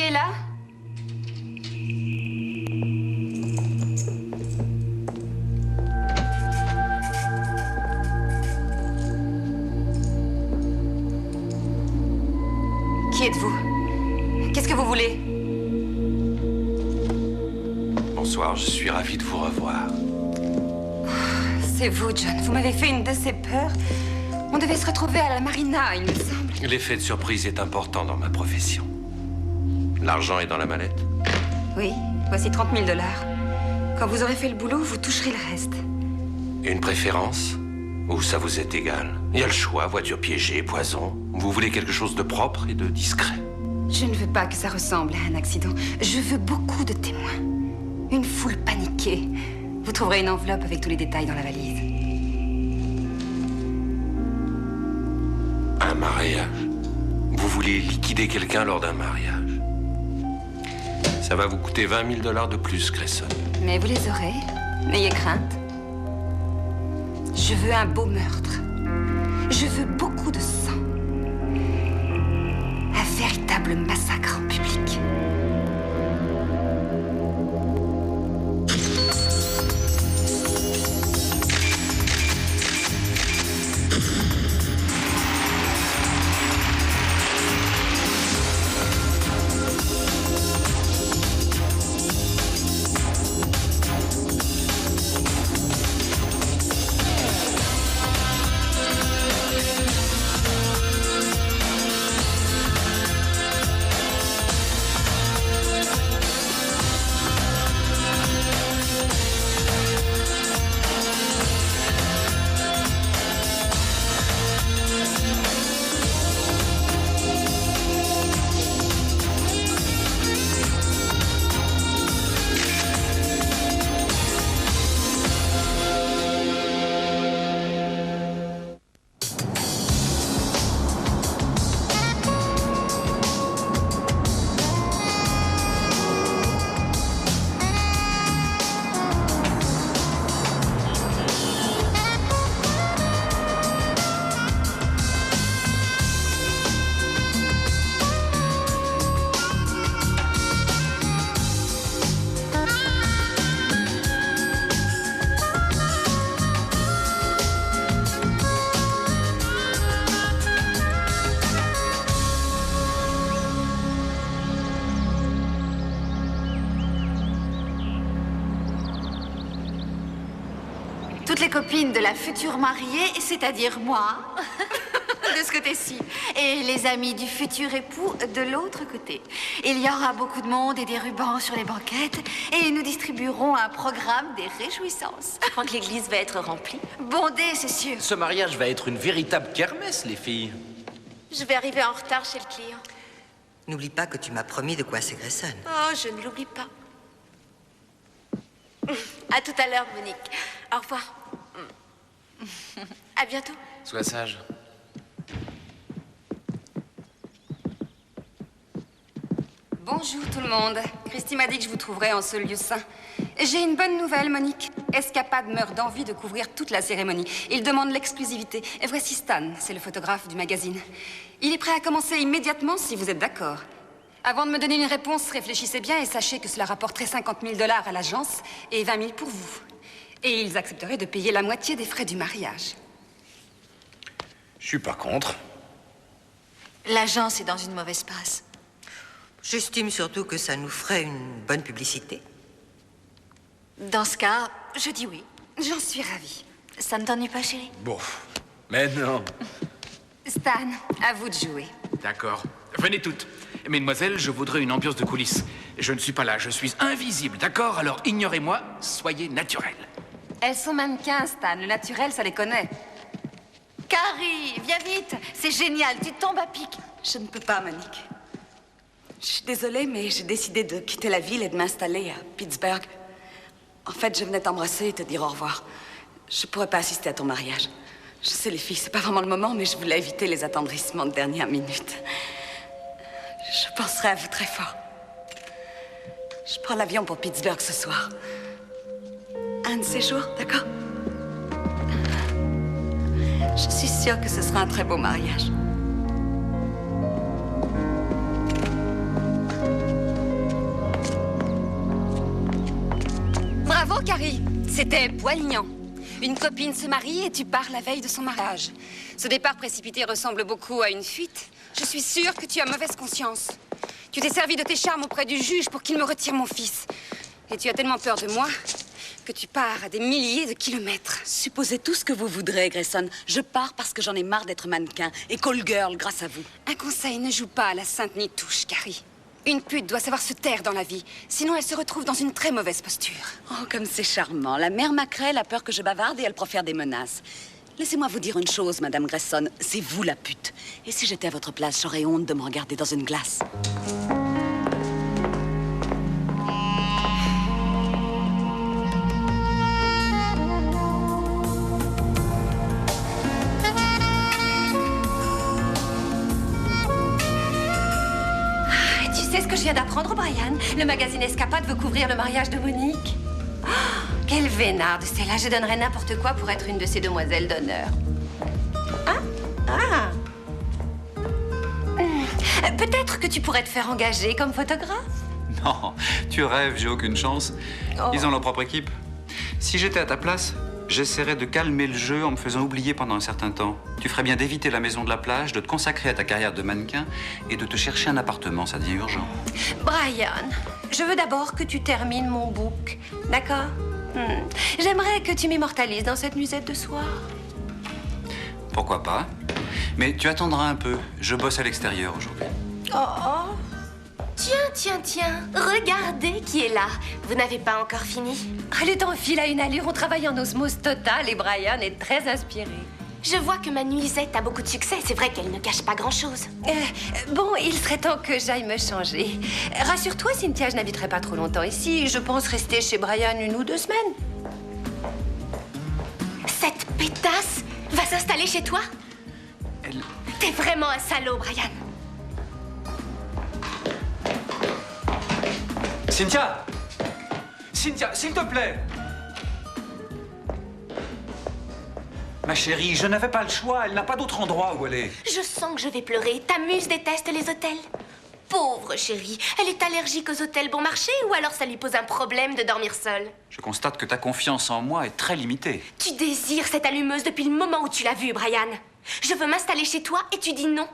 est là? Qui êtes-vous? Qu'est-ce que vous voulez? Bonsoir, je suis ravi de vous revoir. C'est vous, John. Vous m'avez fait une de ces peurs. On devait se retrouver à la marina, il me semble. L'effet de surprise est important dans ma profession. L'argent est dans la mallette? Oui, voici 30 000 $. Quand vous aurez fait le boulot, vous toucherez le reste. Une préférence? Ou ça vous est égal? Il y a le choix, voiture piégée, poison. Vous voulez quelque chose de propre et de discret? Je ne veux pas que ça ressemble à un accident. Je veux beaucoup de témoins. Une foule paniquée. Vous trouverez une enveloppe avec tous les détails dans la valise. Un mariage? Vous voulez liquider quelqu'un lors d'un mariage? Ça va vous coûter 20 000 $ de plus, Grayson. Mais vous les aurez. N'ayez crainte. Je veux un beau meurtre. Je veux beaucoup de sang. Un véritable massacre en public. Toutes les copines de la future mariée, c'est-à-dire moi, de ce côté-ci, et les amis du futur époux de l'autre côté. Il y aura beaucoup de monde et des rubans sur les banquettes, et nous distribuerons un programme des réjouissances. Je crois que l'église va être remplie. Bondé, c'est sûr. Ce mariage va être une véritable kermesse, les filles. Je vais arriver en retard chez le client. N'oublie pas que tu m'as promis de coincer Grayson. Oh, je ne l'oublie pas. À tout à l'heure, Monique. Au revoir. À bientôt. Sois sage. Bonjour tout le monde. Christy m'a dit que je vous trouverais en ce lieu saint. J'ai une bonne nouvelle, Monique. Escapade meurt d'envie de couvrir toute la cérémonie. Il demande l'exclusivité. Et voici Stan, c'est le photographe du magazine. Il est prêt à commencer immédiatement si vous êtes d'accord. Avant de me donner une réponse, réfléchissez bien et sachez que cela rapporterait 50 000 $ à l'agence et 20 000 pour vous. Et ils accepteraient de payer la moitié des frais du mariage. Je suis pas contre. L'agence est dans une mauvaise passe. J'estime surtout que ça nous ferait une bonne publicité. Dans ce cas, je dis oui. J'en suis ravie. Ça ne t'ennuie pas, chérie? Bon, mais non. Stan, à vous de jouer. D'accord. Venez toutes. Mesdemoiselles, je voudrais une ambiance de coulisses. Je ne suis pas là, je suis invisible, d'accord? Alors ignorez-moi, soyez naturels. Elles sont mannequins, Stan. Le naturel, ça les connaît. Carrie, viens vite. C'est génial, tu tombes à pic. Je ne peux pas, Monique. Je suis désolée, mais j'ai décidé de quitter la ville et de m'installer à Pittsburgh. En fait, je venais t'embrasser et te dire au revoir. Je pourrais pas assister à ton mariage. Je sais, les filles, c'est pas vraiment le moment, mais je voulais éviter les attendrissements de dernière minute. Je penserai à vous très fort. Je prends l'avion pour Pittsburgh ce soir. Un de ces jours, d'accord? Je suis sûre que ce sera un très beau mariage. Oh, Carrie, c'était poignant. Une copine se marie et tu pars la veille de son mariage. Ce départ précipité ressemble beaucoup à une fuite. Je suis sûre que tu as mauvaise conscience. Tu t'es servi de tes charmes auprès du juge pour qu'il me retire mon fils. Et tu as tellement peur de moi que tu pars à des milliers de kilomètres. Supposez tout ce que vous voudrez, Grayson. Je pars parce que j'en ai marre d'être mannequin et call girl grâce à vous. Un conseil, ne joue pas à la sainte ni touche, Carrie. Une pute doit savoir se taire dans la vie, sinon elle se retrouve dans une très mauvaise posture. Oh, comme c'est charmant. La mère Macrel a peur que je bavarde et elle profère des menaces. Laissez-moi vous dire une chose, Madame Grayson. C'est vous la pute. Et si j'étais à votre place, j'aurais honte de me regarder dans une glace. Tu sais ce que je viens d'apprendre, Brian? Le magazine Escapade veut couvrir le mariage de Monique. Oh, quelle vénarde, celle-là. Je donnerais n'importe quoi pour être une de ces demoiselles d'honneur. Peut-être que tu pourrais te faire engager comme photographe? Non, tu rêves, j'ai aucune chance. Ils ont leur propre équipe. Si j'étais à ta place, j'essaierais de calmer le jeu en me faisant oublier pendant un certain temps. Tu ferais bien d'éviter la maison de la plage, de te consacrer à ta carrière de mannequin et de te chercher un appartement, ça devient urgent. Brian, je veux d'abord que tu termines mon book, d'accord? J'aimerais que tu m'immortalises dans cette nuisette de soir. Pourquoi pas? Mais tu attendras un peu, je bosse à l'extérieur aujourd'hui. Oh. Tiens, regardez qui est là. Vous n'avez pas encore fini? Le temps file à une allure, on travaille en osmose totale et Brian est très inspiré. Je vois que ma nuisette a beaucoup de succès. C'est vrai qu'elle ne cache pas grand-chose. Bon, il serait temps que j'aille me changer. Rassure-toi, Cynthia, je n'habiterai pas trop longtemps ici. Je pense rester chez Brian 1 ou 2 semaines. Cette pétasse va s'installer chez toi? T'es vraiment un salaud, Brian. Cynthia! Cynthia, s'il te plaît! Ma chérie, je n'avais pas le choix. Elle n'a pas d'autre endroit où aller. Je sens que je vais pleurer. Ta muse déteste les hôtels. Pauvre chérie, elle est allergique aux hôtels bon marché ou alors ça lui pose un problème de dormir seule? Je constate que ta confiance en moi est très limitée. Tu désires cette allumeuse depuis le moment où tu l'as vue, Brian. Je veux m'installer chez toi et tu dis non.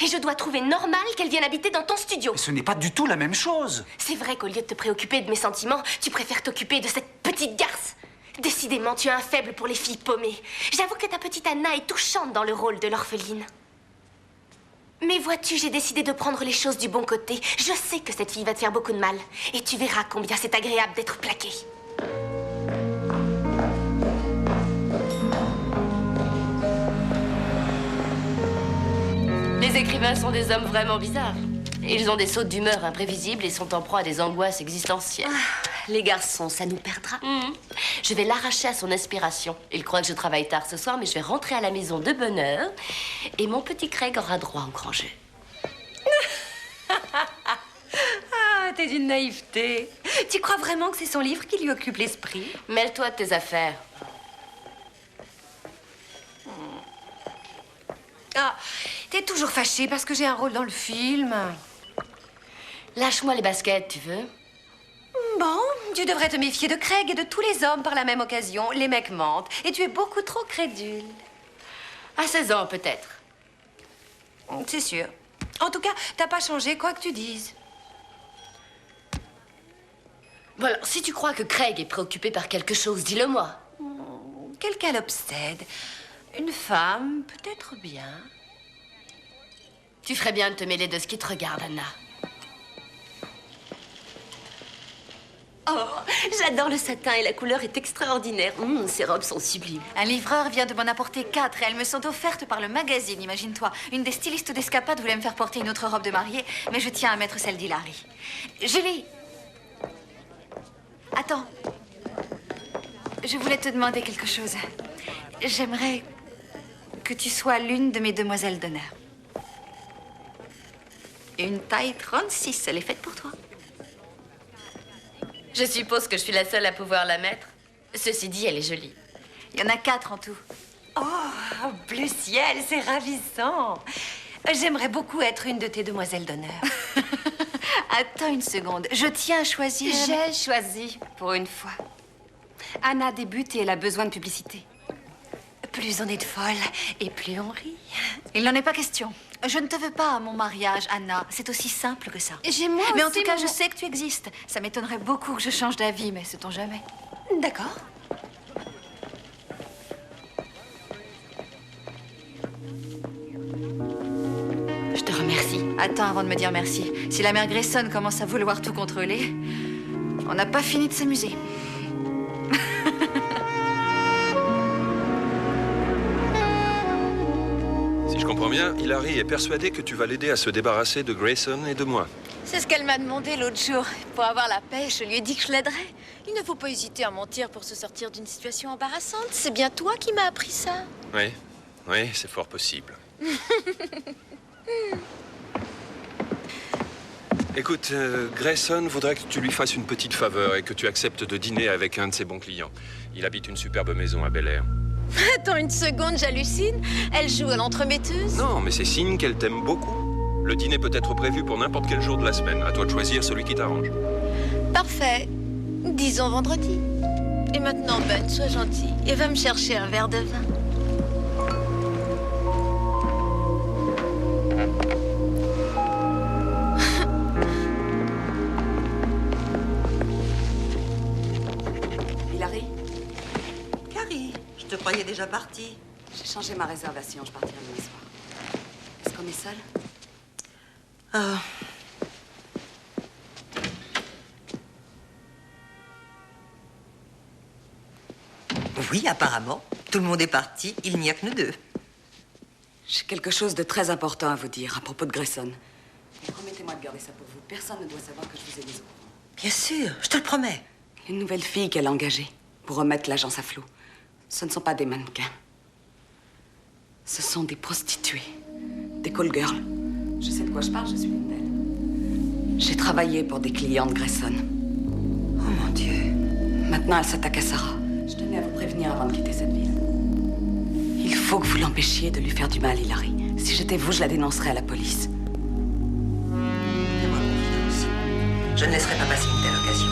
Et je dois trouver normal qu'elle vienne habiter dans ton studio. Mais ce n'est pas du tout la même chose. C'est vrai qu'au lieu de te préoccuper de mes sentiments, tu préfères t'occuper de cette petite garce. Décidément, tu as un faible pour les filles paumées. J'avoue que ta petite Anna est touchante dans le rôle de l'orpheline. Mais vois-tu, j'ai décidé de prendre les choses du bon côté. Je sais que cette fille va te faire beaucoup de mal. Et tu verras combien c'est agréable d'être plaqué. Les écrivains sont des hommes vraiment bizarres. Ils ont des sautes d'humeur imprévisibles et sont en proie à des angoisses existentielles. Les garçons, ça nous perdra. Je vais l'arracher à son inspiration. Il croit que je travaille tard ce soir, mais je vais rentrer à la maison de bonne heure. Et mon petit Craig aura droit au grand jeu. Ah, t'es d'une naïveté. Tu crois vraiment que c'est son livre qui lui occupe l'esprit? Mêle-toi de tes affaires. Ah, t'es toujours fâchée parce que j'ai un rôle dans le film. Lâche-moi les baskets, tu veux? Bon, tu devrais te méfier de Craig et de tous les hommes par la même occasion. Les mecs mentent et tu es beaucoup trop crédule. À 16 ans, peut-être. C'est sûr. En tout cas, t'as pas changé, quoi que tu dises. Bon, alors, si tu crois que Craig est préoccupé par quelque chose, dis-le-moi. Quelqu'un l'obsède. Une femme, peut-être bien. Tu ferais bien de te mêler de ce qui te regarde, Anna. Oh, j'adore le satin et la couleur est extraordinaire. Ces robes sont sublimes. Un livreur vient de m'en apporter 4 et elles me sont offertes par le magazine, imagine-toi. Une des stylistes d'Escapade voulait me faire porter une autre robe de mariée, mais je tiens à mettre celle d'Hilary. Julie! Attends. Je voulais te demander quelque chose. J'aimerais que tu sois l'une de mes demoiselles d'honneur. Une taille 36, elle est faite pour toi. Je suppose que je suis la seule à pouvoir la mettre. Ceci dit, elle est jolie. Il y en a 4 en tout. Oh, bleu ciel, c'est ravissant. J'aimerais beaucoup être une de tes demoiselles d'honneur. Attends une seconde, je tiens à choisir... J'ai choisi, pour une fois. Anna débute et elle a besoin de publicité. Plus on est de folles et plus on rit. Il n'en est pas question. Je ne te veux pas à mon mariage, Anna. C'est aussi simple que ça. J'ai moi Mais en aussi tout cas, mon- je sais que tu existes. Ça m'étonnerait beaucoup que je change d'avis, mais sait-on jamais. D'accord. Je te remercie. Attends avant de me dire merci. Si la mère Grayson commence à vouloir tout contrôler, on n'a pas fini de s'amuser. Si je comprends bien, Hilary est persuadée que tu vas l'aider à se débarrasser de Grayson et de moi. C'est ce qu'elle m'a demandé l'autre jour. Pour avoir la paix, je lui ai dit que je l'aiderais. Il ne faut pas hésiter à mentir pour se sortir d'une situation embarrassante. C'est bien toi qui m'as appris ça. Oui, oui, c'est fort possible. Écoute, Grayson voudrait que tu lui fasses une petite faveur et que tu acceptes de dîner avec un de ses bons clients. Il habite une superbe maison à Bel Air. Attends une seconde, j'hallucine. Elle joue à l'entremetteuse. Non, mais c'est signe qu'elle t'aime beaucoup. Le dîner peut être prévu pour n'importe quel jour de la semaine. À toi de choisir celui qui t'arrange. Parfait. Disons vendredi. Et maintenant, Ben, sois gentil et va me chercher un verre de vin. Hilary, Carrie, je te croyais déjà partie. j'ai changé ma réservation. Je partirai demain soir. Est-ce qu'on est seul? Ah. Oui, apparemment. Tout le monde est parti. Il n'y a que nous deux. J'ai quelque chose de très important à vous dire à propos de Grayson. Mais promettez-moi de garder ça pour vous. Personne ne doit savoir que je vous ai mis au courant. Bien sûr, je te le promets. Les nouvelles filles qu'elle a engagées pour remettre l'agence à flot, ce ne sont pas des mannequins. Ce sont des prostituées, des call girls. Je sais de quoi je parle, je suis l'une d'elles. J'ai travaillé pour des clients de Grayson. Oh mon Dieu. Maintenant, elle s'attaque à Sarah. Je tenais à vous prévenir avant de quitter cette ville. Il faut que vous l'empêchiez de lui faire du mal, Hilary. Si j'étais vous, je la dénoncerais à la police. Fais-moi confiance. Je ne laisserai pas passer une telle occasion.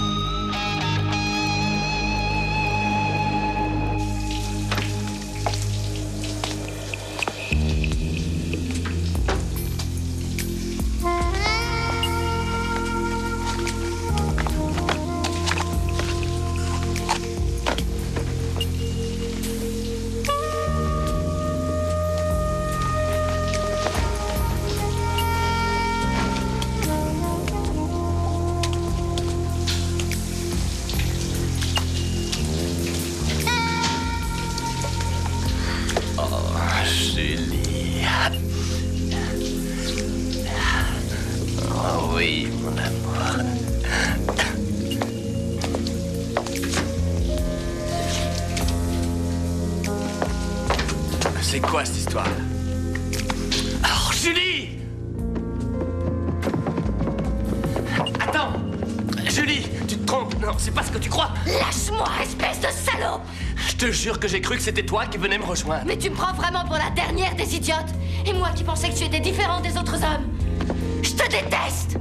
Julie. Oh oui, mon amour. C'est quoi cette histoire? Alors, Julie! Attends! Julie, tu te trompes. Non, c'est pas ce que tu crois. Lâche-moi, espèce de salaud! Je te jure que j'ai cru que c'était toi qui venais me rejoindre. Mais tu me prends vraiment pour la dernière des idiotes. Et moi qui pensais que tu étais différent des autres hommes. Je te déteste!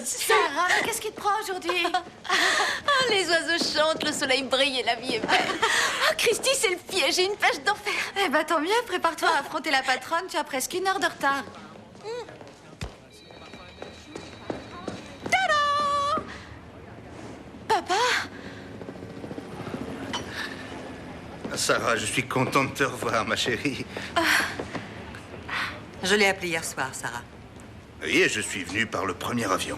Sarah, mais qu'est-ce qui te prend aujourd'hui? Ah, les oiseaux chantent, le soleil brille et la vie est belle. Ah, Christy, c'est le piège, j'ai une pêche d'enfer. Eh ben tant mieux, prépare-toi à affronter la patronne, tu as presque 1 heure de retard. Tada! Papa? Sarah, je suis content de te revoir, ma chérie. Je l'ai appelé hier soir, Sarah. Et je suis venu par le premier avion.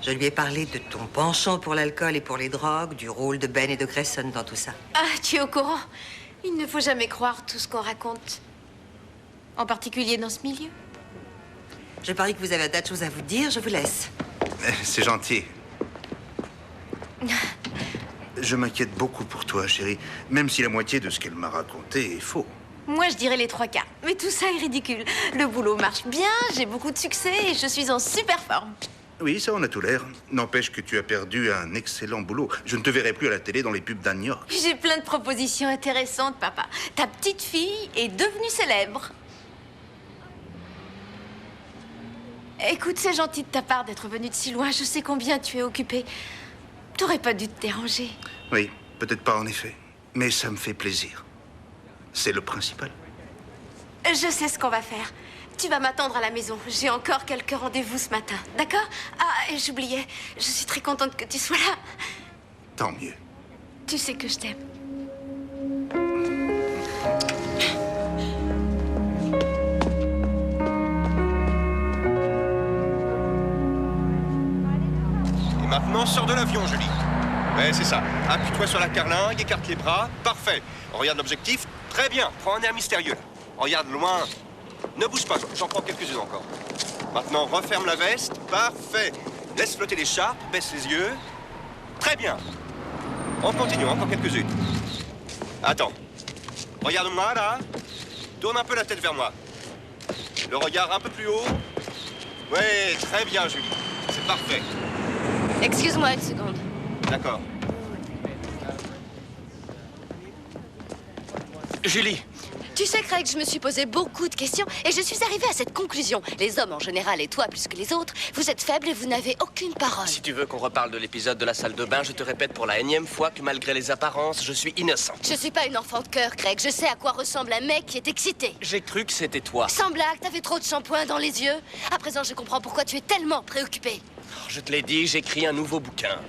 Je lui ai parlé de ton penchant pour l'alcool et pour les drogues, du rôle de Ben et de Grayson dans tout ça. Ah, tu es au courant? Il ne faut jamais croire tout ce qu'on raconte. En particulier dans ce milieu. Je parie que vous avez un tas de choses à vous dire, je vous laisse. C'est gentil. Je m'inquiète beaucoup pour toi, chérie, même si la moitié de ce qu'elle m'a raconté est faux. Moi, je dirais les 3 quarts. Mais tout ça est ridicule. Le boulot marche bien, j'ai beaucoup de succès et je suis en super forme. Oui, ça en a tout l'air. N'empêche que tu as perdu un excellent boulot. Je ne te verrai plus à la télé dans les pubs d'Anne York. J'ai plein de propositions intéressantes, papa. Ta petite fille est devenue célèbre. Écoute, c'est gentil de ta part d'être venue de si loin. Je sais combien tu es occupée. T'aurais pas dû te déranger. Oui, peut-être pas en effet. Mais ça me fait plaisir. C'est le principal. Je sais ce qu'on va faire. Tu vas m'attendre à la maison. J'ai encore quelques rendez-vous ce matin. D'accord? Ah, et j'oubliais. Je suis très contente que tu sois là. Tant mieux. Tu sais que je t'aime. Et maintenant, sors de l'avion, Julie. Ouais, c'est ça. Appuie-toi sur la carlingue, écarte les bras. Parfait. Regarde l'objectif. Très bien. Prends un air mystérieux. Regarde loin. Ne bouge pas, j'en prends quelques-unes encore. Maintenant, referme la veste. Parfait. Laisse flotter l'écharpe, baisse les yeux. Très bien. On continue, encore quelques-unes. Attends. Regarde-moi, là. Tourne un peu la tête vers moi. Le regard un peu plus haut. Ouais, très bien, Julie. C'est parfait. Excuse-moi une seconde. D'accord. Julie. Tu sais, Craig, je me suis posé beaucoup de questions et je suis arrivée à cette conclusion. Les hommes en général, et toi plus que les autres, vous êtes faibles et vous n'avez aucune parole. Si tu veux qu'on reparle de l'épisode de la salle de bain, je te répète pour la énième fois que malgré les apparences, je suis innocente. Je suis pas une enfant de cœur, Craig. Je sais à quoi ressemble un mec qui est excité. J'ai cru que c'était toi. Sans blague, t'avais trop de shampoing dans les yeux. À présent, je comprends pourquoi tu es tellement préoccupé. Oh, je te l'ai dit, j'écris un nouveau bouquin.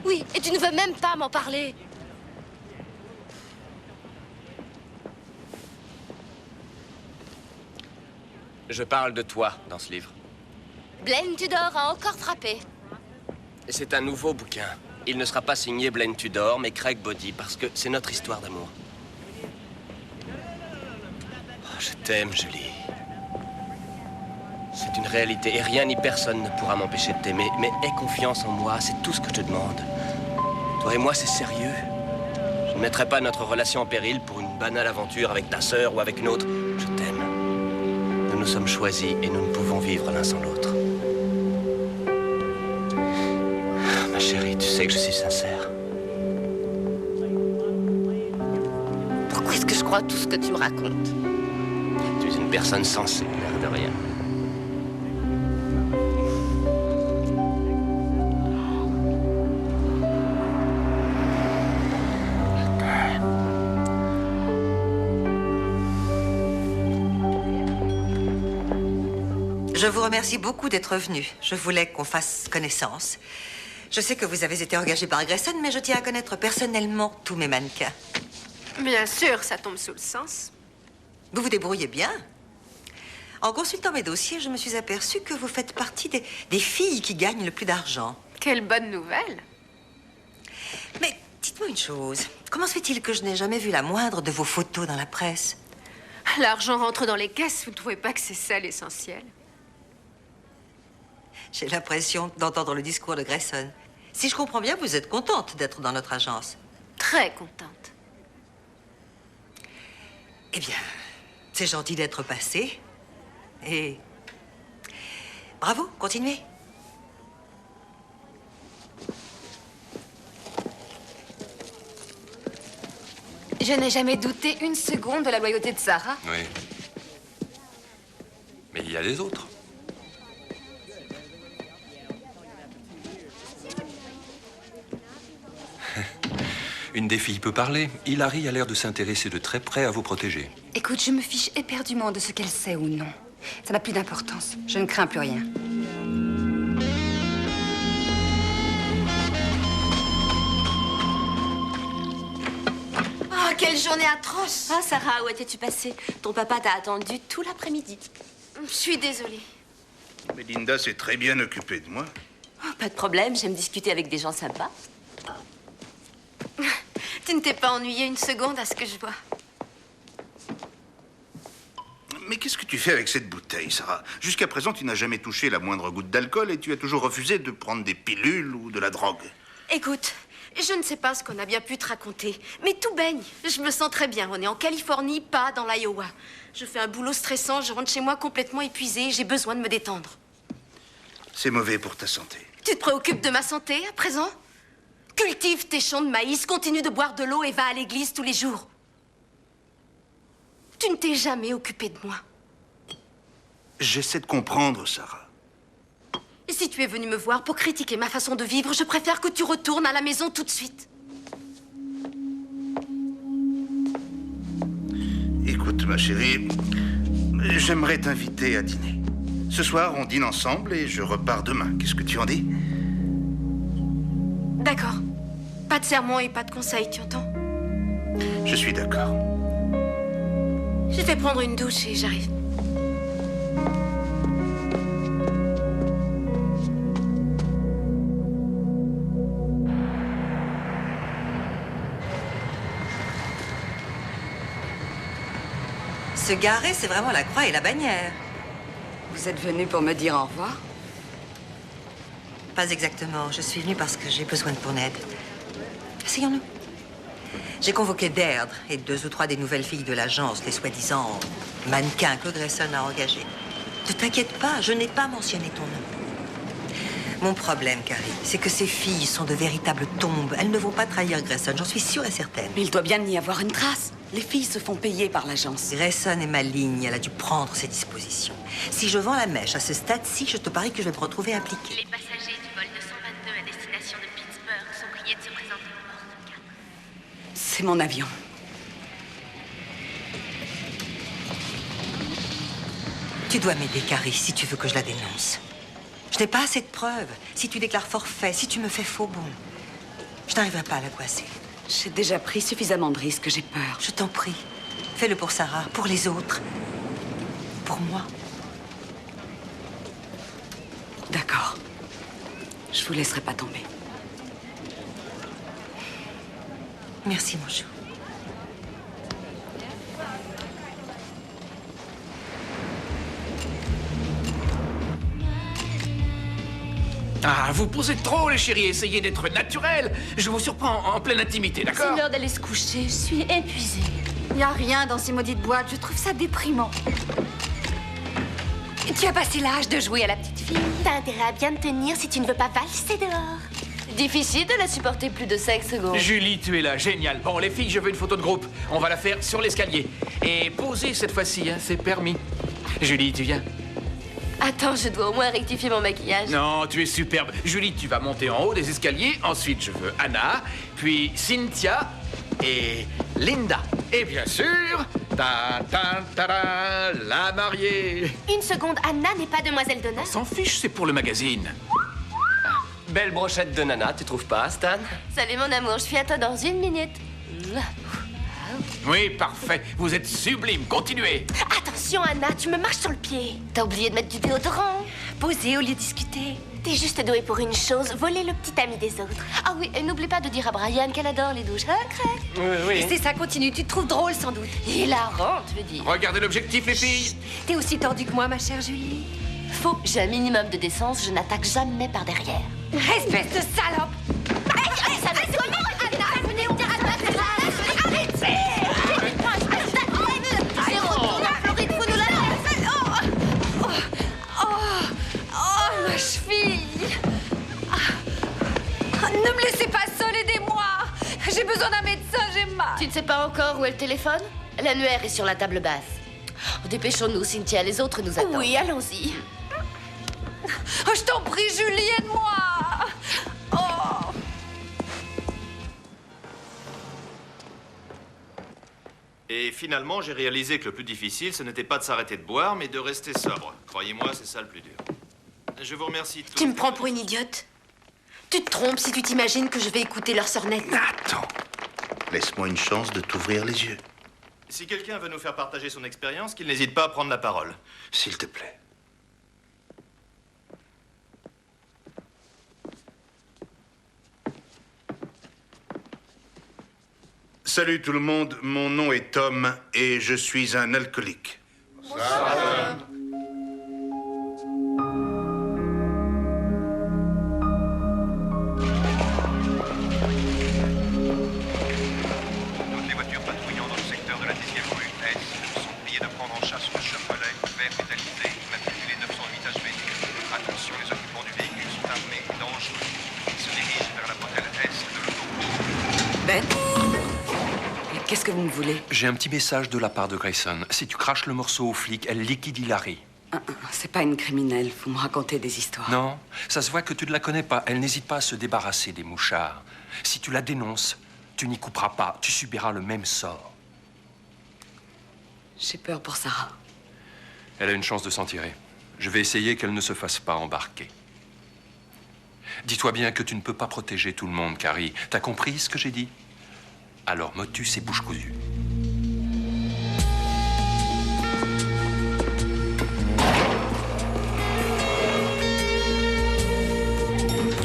Oui, et tu ne veux même pas m'en parler. Je parle de toi dans ce livre. Blaine Tudor a encore frappé. Et c'est un nouveau bouquin. Il ne sera pas signé Blaine Tudor, mais Craig Body, parce que c'est notre histoire d'amour. Oh, je t'aime, Julie. C'est une réalité et rien ni personne ne pourra m'empêcher de t'aimer. Mais aie confiance en moi, c'est tout ce que je te demande. Toi et moi, c'est sérieux. Je ne mettrai pas notre relation en péril pour une banale aventure avec ta sœur ou avec une autre. Je t'aime. Nous nous sommes choisis et nous ne pouvons vivre l'un sans l'autre. Ma chérie, tu sais que je suis sincère. Pourquoi est-ce que je crois tout ce que tu me racontes? Tu es une personne sensée, l'air de rien. Je vous remercie beaucoup d'être venu. Je voulais qu'on fasse connaissance. Je sais que vous avez été engagé par Grayson, mais je tiens à connaître personnellement tous mes mannequins. Bien sûr, ça tombe sous le sens. Vous vous débrouillez bien. En consultant mes dossiers, je me suis aperçue que vous faites partie des filles qui gagnent le plus d'argent. Quelle bonne nouvelle. Mais dites-moi une chose. Comment se fait-il que je n'ai jamais vu la moindre de vos photos dans la presse? L'argent rentre dans les caisses, vous ne trouvez pas que c'est ça l'essentiel? J'ai l'impression d'entendre le discours de Grayson. Si je comprends bien, vous êtes contente d'être dans notre agence. Très contente. Eh bien, c'est gentil d'être passé. Et bravo, continuez. Je n'ai jamais douté une seconde de la loyauté de Sarah. Oui. Mais il y a les autres. Une des filles peut parler. Hilary a l'air de s'intéresser de très près à vous protéger. Écoute, je me fiche éperdument de ce qu'elle sait ou non. Ça n'a plus d'importance. Je ne crains plus rien. Oh, quelle journée atroce! Ah, Sarah, où étais-tu passée? Ton papa t'a attendu tout l'après-midi. Je suis désolée. Mais Linda s'est très bien occupée de moi. Oh, pas de problème, j'aime discuter avec des gens sympas. Tu ne t'es pas ennuyée une seconde à ce que je vois. Mais qu'est-ce que tu fais avec cette bouteille, Sarah? Jusqu'à présent, tu n'as jamais touché la moindre goutte d'alcool et tu as toujours refusé de prendre des pilules ou de la drogue. Écoute, je ne sais pas ce qu'on a bien pu te raconter, mais tout baigne. Je me sens très bien. On est en Californie, pas dans l'Iowa. Je fais un boulot stressant, je rentre chez moi complètement épuisée, j'ai besoin de me détendre. C'est mauvais pour ta santé. Tu te préoccupes de ma santé à présent? Cultive tes champs de maïs, continue de boire de l'eau et va à l'église tous les jours. Tu ne t'es jamais occupé de moi. J'essaie de comprendre, Sarah. Et si tu es venu me voir pour critiquer ma façon de vivre, je préfère que tu retournes à la maison tout de suite. Écoute, ma chérie, j'aimerais t'inviter à dîner. Ce soir, on dîne ensemble et je repars demain. Qu'est-ce que tu en dis? D'accord. Pas de sermon et pas de conseils, tu entends? Je suis d'accord. Je vais prendre une douche et j'arrive. Se garer, c'est vraiment la croix et la bannière. Vous êtes venu pour me dire au revoir? Pas exactement. Je suis venue parce que j'ai besoin de ton aide. Asseyons-nous. J'ai convoqué Deirdre et 2 ou 3 des nouvelles filles de l'agence, les soi-disant mannequins que Grayson a engagés. Ne t'inquiète pas, je n'ai pas mentionné ton nom. Mon problème, Carrie, c'est que ces filles sont de véritables tombes. Elles ne vont pas trahir Grayson, j'en suis sûre et certaine. Mais il doit bien y avoir une trace. Les filles se font payer par l'agence. Grayson est maligne, elle a dû prendre ses dispositions. Si je vends la mèche à ce stade-ci, je te parie que je vais me retrouver impliquée. Les passagers du vol 222 à destination de Pittsburgh sont priés de se présenter au poste 4. C'est mon avion. Tu dois m'aider, Carrie, si tu veux que je la dénonce. Je n'ai pas assez de preuves. Si tu déclares forfait, si tu me fais faux bon, je n'arriverai pas à la coincer. J'ai déjà pris suffisamment de risques, j'ai peur. Je t'en prie. Fais-le pour Sarah, pour les autres. Pour moi. D'accord. Je vous laisserai pas tomber. Merci, mon chou. Ah, vous posez trop, les chéris. Essayez d'être naturel. Je vous surprends en pleine intimité, d'accord? C'est l'heure d'aller se coucher. Je suis épuisée. Il n'y a rien dans ces maudites boîtes. Je trouve ça déprimant. Tu as passé l'âge de jouer à la petite fille. T'as intérêt à bien te tenir si tu ne veux pas valser dehors. Difficile de la supporter plus de 5 secondes. Julie, tu es là, génial. Bon, les filles, je veux une photo de groupe. On va la faire sur l'escalier. Et posez cette fois-ci, hein, c'est permis. Julie, tu viens? Attends, je dois au moins rectifier mon maquillage. Non, tu es superbe. Julie, tu vas monter en haut des escaliers. Ensuite, je veux Anna, puis Cynthia et Linda. Et bien sûr, la mariée. Une seconde, Anna n'est pas demoiselle d'honneur? On s'en fiche, c'est pour le magazine. Belle brochette de nana, tu trouves pas, Stan? Salut mon amour, je suis à toi dans 1 minute. Oui, parfait. Vous êtes sublime. Continuez. Attention, Anna, tu me marches sur le pied. T'as oublié de mettre du déodorant. Poser au lieu de discuter. T'es juste douée pour une chose, voler le petit ami des autres. Ah oui, et n'oublie pas de dire à Brian qu'elle adore les douches. Hein, Craig? Oui. Et c'est ça, continue. Tu te trouves drôle, sans doute. Hilarant, tu veux dire. Regardez l'objectif, les filles. T'es aussi tordue que moi, ma chère Julie. Faux, j'ai un minimum de décence, je n'attaque jamais par derrière. Espèce de salope! Ça me soigne, Anna, venez au Oh, ma cheville! Ne me laissez pas seule, aidez-moi! J'ai besoin d'un médecin, j'ai mal! Tu ne sais pas encore où elle téléphone? L'annuaire est sur la table basse. Dépêchons-nous, Cynthia, les autres nous attendent. Oui, allons-y. Oh, je t'en prie, Julie, aide-moi! Oh! Et finalement, j'ai réalisé que le plus difficile, ce n'était pas de s'arrêter de boire, mais de rester sobre. Croyez-moi, c'est ça le plus dur. Je vous remercie tous. Tu me prends pour une idiote? Tu te trompes si tu t'imagines que je vais écouter leur sornette. Attends. Laisse-moi une chance de t'ouvrir les yeux. Si quelqu'un veut nous faire partager son expérience, qu'il n'hésite pas à prendre la parole. S'il te plaît. Salut tout le monde, mon nom est Tom et je suis un alcoolique. Bonsoir. Toutes les voitures patrouillant dans le secteur de la 10e rue S sont priées de prendre en chasse le Chevrolet vert métallisé, immatriculé 908 HV. Attention, les occupants du Ben? Qu'est-ce que vous me voulez? J'ai un petit message de la part de Grayson. Si tu craches le morceau aux flics, elle liquide Hilary. C'est pas une criminelle. Vous me racontez des histoires. Non, ça se voit que tu ne la connais pas. Elle n'hésite pas à se débarrasser des mouchards. Si tu la dénonces, tu n'y couperas pas. Tu subiras le même sort. J'ai peur pour Sarah. Elle a une chance de s'en tirer. Je vais essayer qu'elle ne se fasse pas embarquer. Dis-toi bien que tu ne peux pas protéger tout le monde, Carrie. T'as compris ce que j'ai dit? Alors, motus et bouche cousue.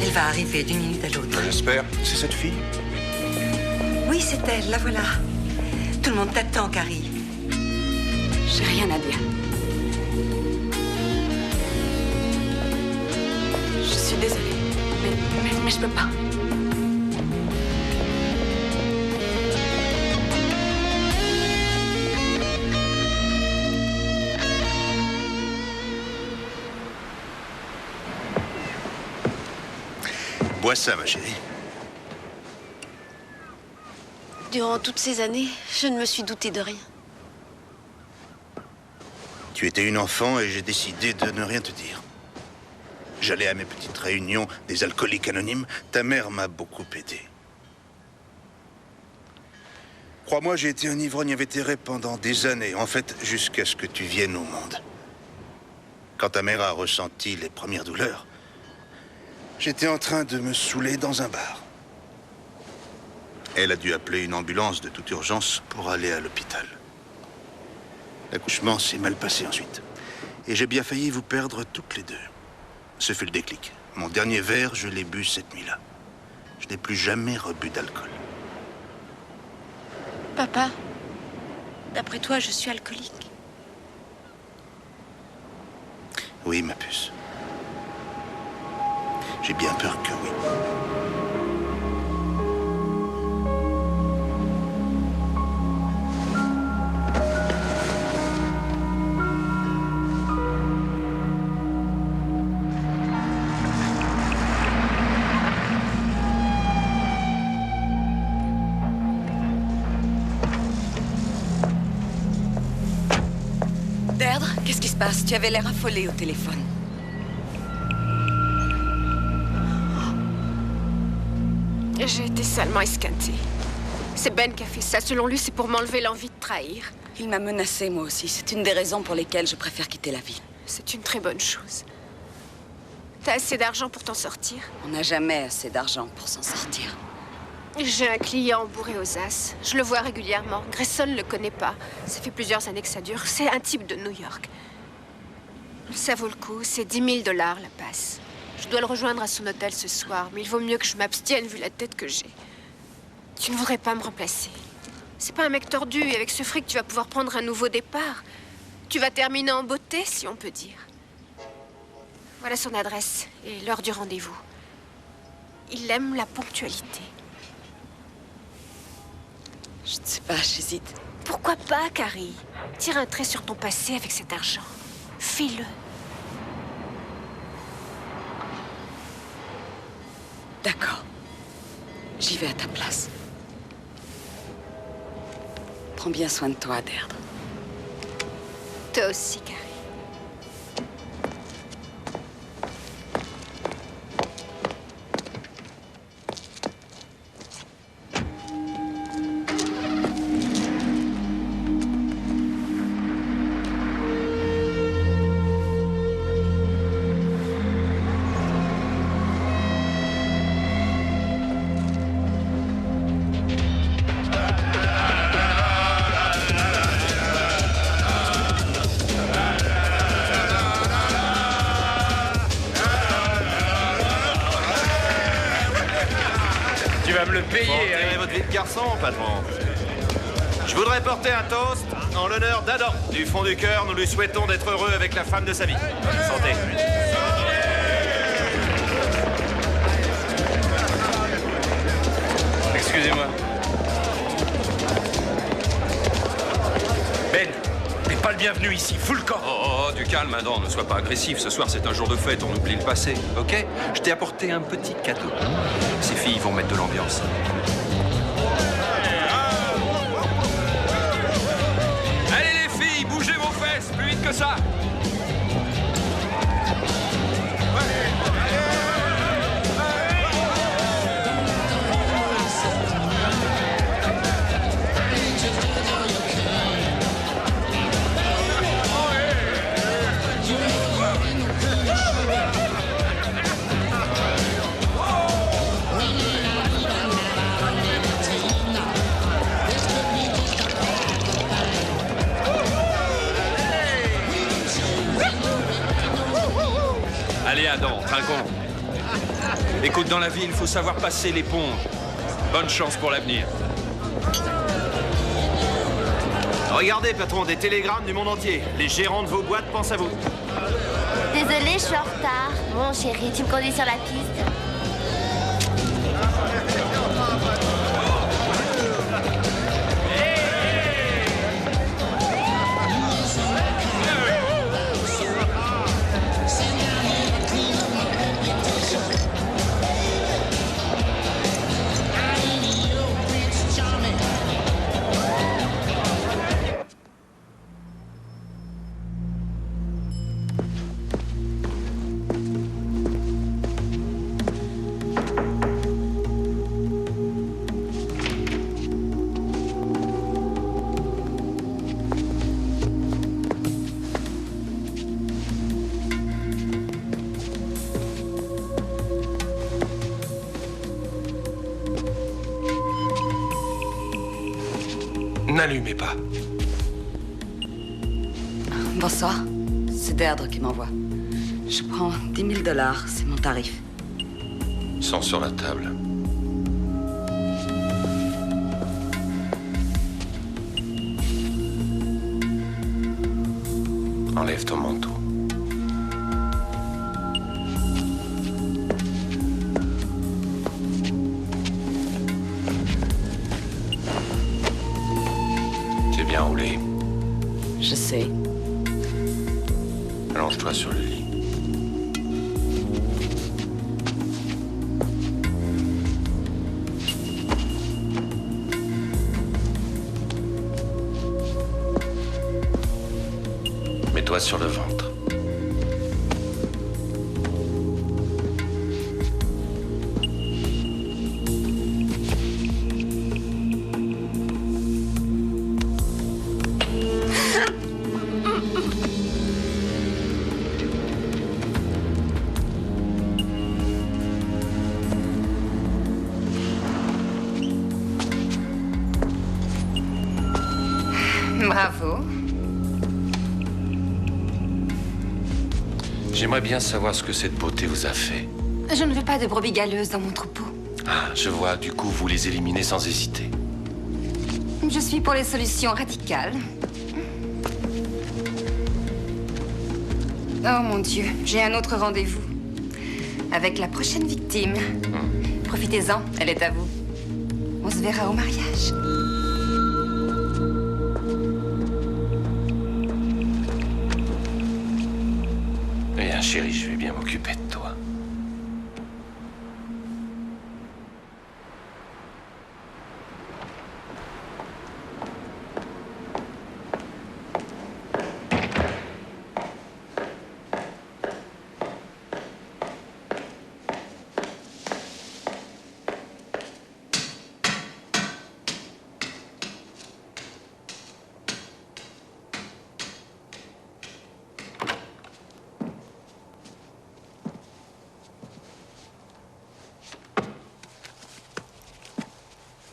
Elle va arriver d'une minute à l'autre. J'espère. C'est cette fille? Oui, c'est elle, la voilà. Tout le monde t'attend, Carrie. J'ai rien à dire. Je suis désolée, mais je peux pas. Bois ça, ma chérie. Durant toutes ces années, je ne me suis douté de rien. Tu étais une enfant et j'ai décidé de ne rien te dire. J'allais à mes petites réunions des alcooliques anonymes. Ta mère m'a beaucoup aidé. Crois-moi, j'ai été un ivrogne invétéré pendant des années. En fait, jusqu'à ce que tu viennes au monde. Quand ta mère a ressenti les premières douleurs, j'étais en train de me saouler dans un bar. Elle a dû appeler une ambulance de toute urgence pour aller à l'hôpital. L'accouchement s'est mal passé ensuite. Et j'ai bien failli vous perdre toutes les deux. Ce fut le déclic. Mon dernier verre, je l'ai bu cette nuit-là. Je n'ai plus jamais rebu d'alcool. Papa, d'après toi, je suis alcoolique. Oui, ma puce. J'ai bien peur que oui. Deirdre, qu'est-ce qui se passe? Tu avais l'air affolée au téléphone. J'ai été salement esquintée. C'est Ben qui a fait ça. Selon lui, c'est pour m'enlever l'envie de trahir. Il m'a menacée, moi aussi. C'est une des raisons pour lesquelles je préfère quitter la ville. C'est une très bonne chose. T'as assez d'argent pour t'en sortir? On n'a jamais assez d'argent pour s'en sortir. J'ai un client bourré aux as. Je le vois régulièrement. Grayson ne le connaît pas. Ça fait plusieurs années que ça dure. C'est un type de New York. Ça vaut le coup. C'est 10 000 $ la passe. Je dois le rejoindre à son hôtel ce soir, mais il vaut mieux que je m'abstienne vu la tête que j'ai. Tu ne voudrais pas me remplacer. C'est pas un mec tordu, et avec ce fric, tu vas pouvoir prendre un nouveau départ. Tu vas terminer en beauté, si on peut dire. Voilà son adresse et l'heure du rendez-vous. Il aime la ponctualité. Je ne sais pas, j'hésite. Pourquoi pas, Carrie? Tire un trait sur ton passé avec cet argent. Fais-le. D'accord. J'y vais à ta place. Prends bien soin de toi, Deirdre. Toi aussi, Carrie. Patron. Je voudrais porter un toast en l'honneur d'Adam. Du fond du cœur, nous lui souhaitons d'être heureux avec la femme de sa vie. Santé. Excusez-moi. Ben, t'es pas le bienvenu ici. Fous le camp. Oh, du calme, Adam. Ne sois pas agressif. Ce soir, c'est un jour de fête. On oublie le passé, ok? Je t'ai apporté un petit cadeau. Ces filles vont mettre de l'ambiance. Allez les filles, bougez vos fesses, plus vite que ça. Allez Adam, trinquons. Écoute, dans la vie, il faut savoir passer l'éponge. Bonne chance pour l'avenir. Regardez, patron, des télégrammes du monde entier. Les gérants de vos boîtes pensent à vous. Désolée, je suis en retard. Bon, chérie, tu me conduis sur la piste. N'allumez pas. Bonsoir. C'est Deirdre qui m'envoie. Je prends 10 000 $, c'est mon tarif. Ils sont sur la table. Enlève ton manteau. Bien roulé. Je sais. Allonge-toi sur le lit. Mets-toi sur le ventre. Bravo. J'aimerais bien savoir ce que cette beauté vous a fait. Je ne veux pas de brebis galeuses dans mon troupeau. Ah, je vois. Du coup, vous les éliminez sans hésiter. Je suis pour les solutions radicales. Oh mon Dieu, j'ai un autre rendez-vous. Avec la prochaine victime. Profitez-en, elle est à vous. On se verra au mariage. Viens, chérie, je vais bien m'occuper de toi.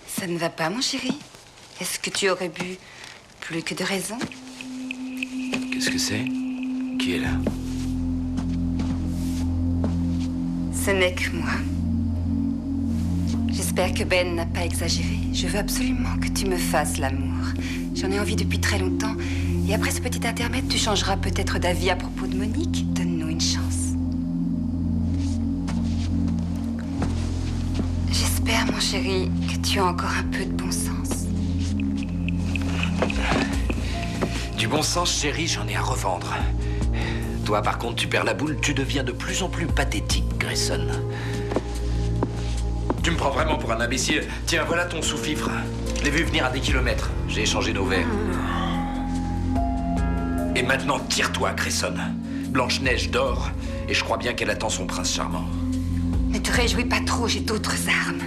Ça ne va pas, mon chéri? Est-ce que tu aurais bu plus que de raison? Qu'est-ce que c'est? Qui est là? Ce n'est que moi. J'espère que Ben n'a pas exagéré. Je veux absolument que tu me fasses l'amour. J'en ai envie depuis très longtemps. Et après ce petit intermède, tu changeras peut-être d'avis à propos de Monique. Donne-nous une chance. J'espère, mon chéri, que tu as encore un peu de bon sens. Du bon sens, chérie, j'en ai à revendre. Toi, par contre, tu perds la boule. Tu deviens de plus en plus pathétique, Grayson. Tu me prends vraiment pour un imbécile. Tiens, voilà ton sous-fifre. Je l'ai vu venir à des kilomètres. J'ai échangé nos verres. Et maintenant, tire-toi, Grayson. Blanche-Neige dort, et je crois bien qu'elle attend son prince charmant. Ne te réjouis pas trop, j'ai d'autres armes.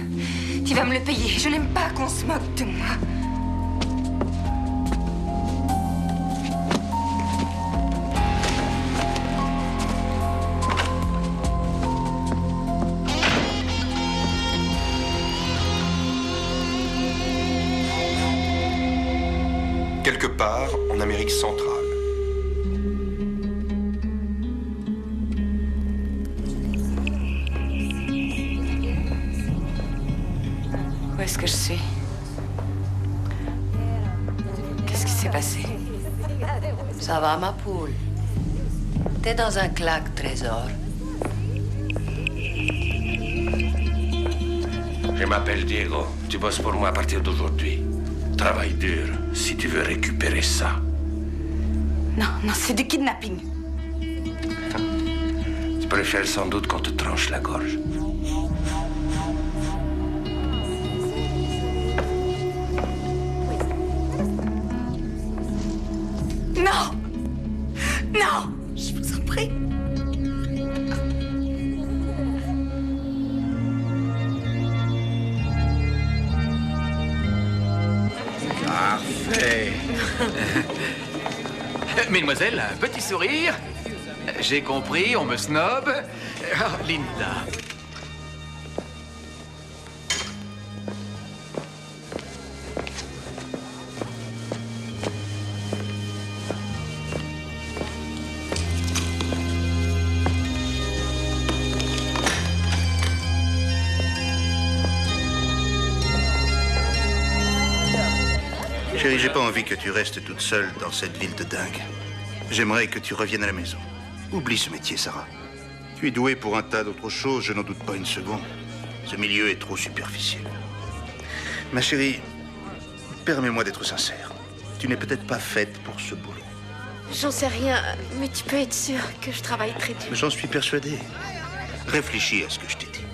Tu vas me le payer. Je n'aime pas qu'on se moque de moi. Quelque part en Amérique centrale. Où est-ce que je suis? Qu'est-ce qui s'est passé? Ça va, ma poule? T'es dans un claque, trésor. Je m'appelle Diego. Tu bosses pour moi à partir d'aujourd'hui. Travaille dur si tu veux récupérer ça. Non, non, c'est du kidnapping. Tu préfères sans doute qu'on te tranche la gorge. Non! Non! Je vous en prie. Parfait. Mesdemoiselles, un petit sourire. J'ai compris, on me snob. Oh, Linda. Chérie, j'ai pas envie que tu restes toute seule dans cette ville de dingue. J'aimerais que tu reviennes à la maison. Oublie ce métier, Sarah. Tu es douée pour un tas d'autres choses, je n'en doute pas une seconde. Ce milieu est trop superficiel. Ma chérie, permets-moi d'être sincère. Tu n'es peut-être pas faite pour ce boulot. J'en sais rien, mais tu peux être sûr que je travaille très dur. J'en suis persuadé. Réfléchis à ce que je t'ai dit.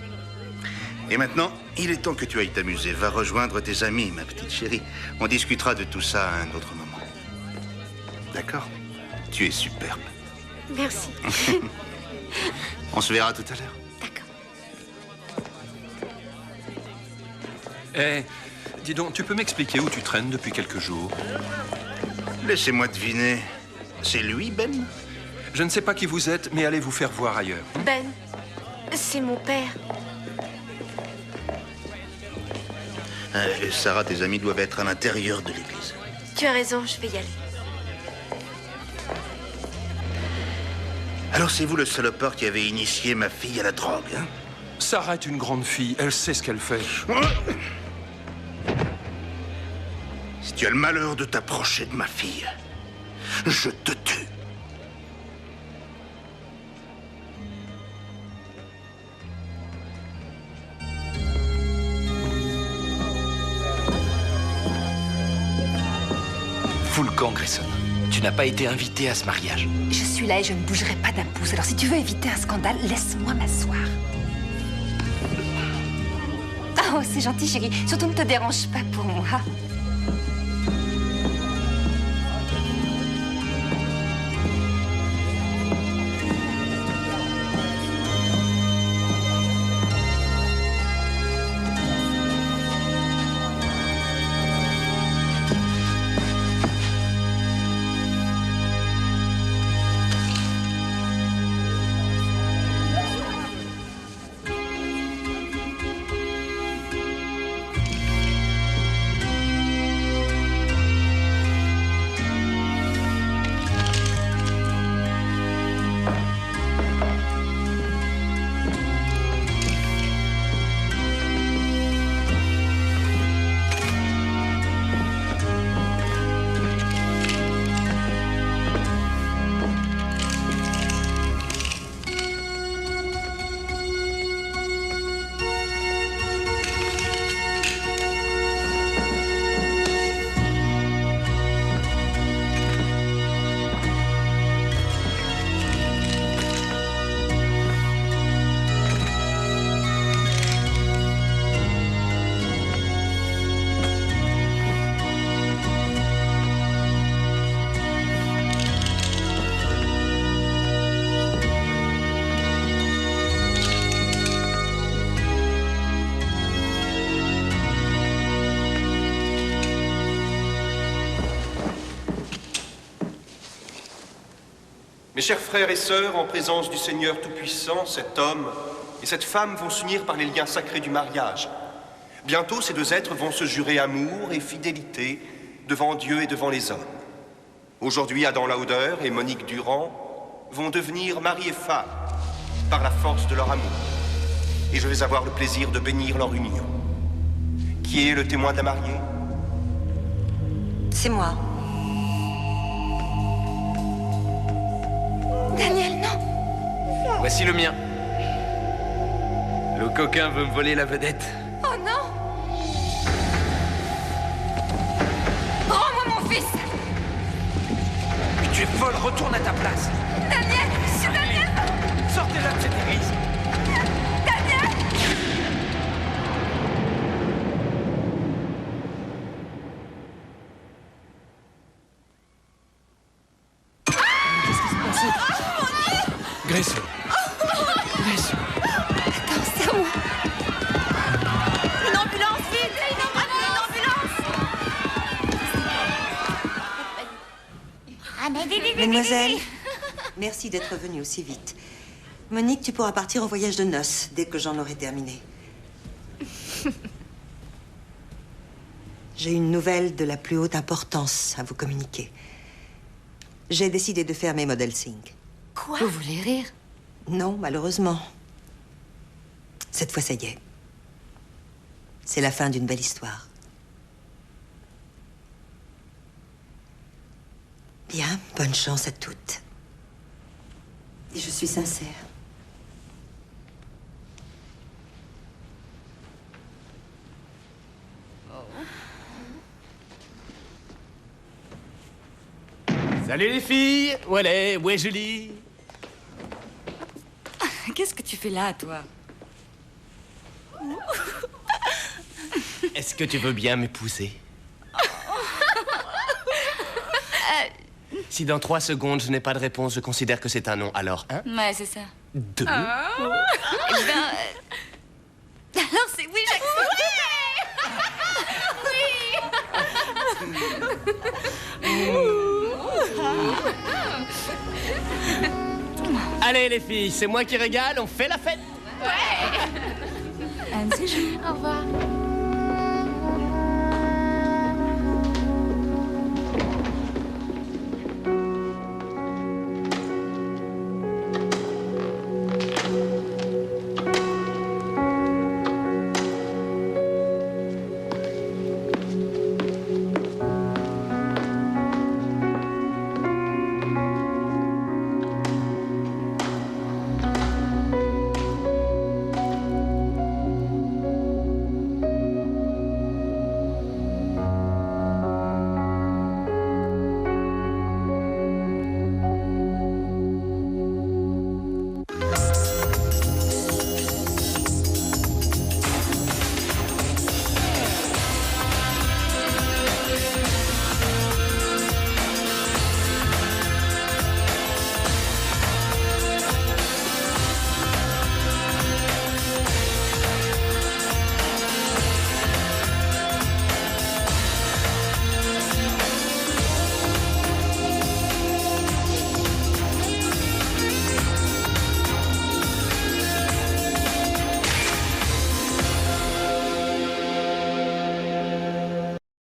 Et maintenant, il est temps que tu ailles t'amuser. Va rejoindre tes amis, ma petite chérie. On discutera de tout ça à un autre moment. D'accord? Tu es superbe. Merci. On se verra tout à l'heure. Eh, dis donc, tu peux m'expliquer où tu traînes depuis quelques jours? Laissez-moi deviner. C'est lui, Ben? Je ne sais pas qui vous êtes, mais allez vous faire voir ailleurs. Ben, c'est mon père. Sarah, tes amis doivent être à l'intérieur de l'église. Tu as raison, je vais y aller. Alors c'est vous le salopard qui avez initié ma fille à la drogue, hein? Sarah est une grande fille, elle sait ce qu'elle fait. Si tu as le malheur de t'approcher de ma fille, je te tue. Fous le camp, Grayson. Tu n'as pas été invité à ce mariage. Je suis là et je ne bougerai pas d'un pouce. Alors si tu veux éviter un scandale, laisse-moi m'asseoir. Oh, c'est gentil, chérie. Surtout ne te dérange pas pour moi. Mes chers frères et sœurs, en présence du Seigneur Tout-Puissant, cet homme et cette femme vont s'unir par les liens sacrés du mariage. Bientôt, ces deux êtres vont se jurer amour et fidélité devant Dieu et devant les hommes. Aujourd'hui, Adam Lauder et Monique Durand vont devenir mari et femme par la force de leur amour. Et je vais avoir le plaisir de bénir leur union. Qui est le témoin de la mariée? C'est moi. Daniel, non! Voici le mien. Le coquin veut me voler la vedette. Oh non! Rends-moi mon fils! Mais tu es folle, retourne à ta place. Daniel! Daniel! Sortez-la de cette église. Daniel! Qu'est-ce qui se passe? Grayson. Grayson. Attends, c'est à moi. Une ambulance, vite! Une ambulance! Mademoiselle, merci d'être venue aussi vite. Monique, tu pourras partir en voyage de noces dès que j'en aurai terminé. J'ai une nouvelle de la plus haute importance à vous communiquer. J'ai décidé de faire mes modèles Sync. Quoi? Vous voulez rire? Non, malheureusement. Cette fois, ça y est. C'est la fin d'une belle histoire. Bien, bonne chance à toutes. Et je suis sincère. Salut les filles! Où elle est? Où est Julie? Qu'est-ce que tu fais là, toi? Est-ce que tu veux bien m'épouser? Si dans 3 secondes je n'ai pas de réponse, je considère que c'est un non. Alors, 1, Ouais, c'est ça. 2... Eh ben, alors c'est oui, Allez les filles, c'est moi qui régale, on fait la fête! Anne, c'est joli. Au revoir.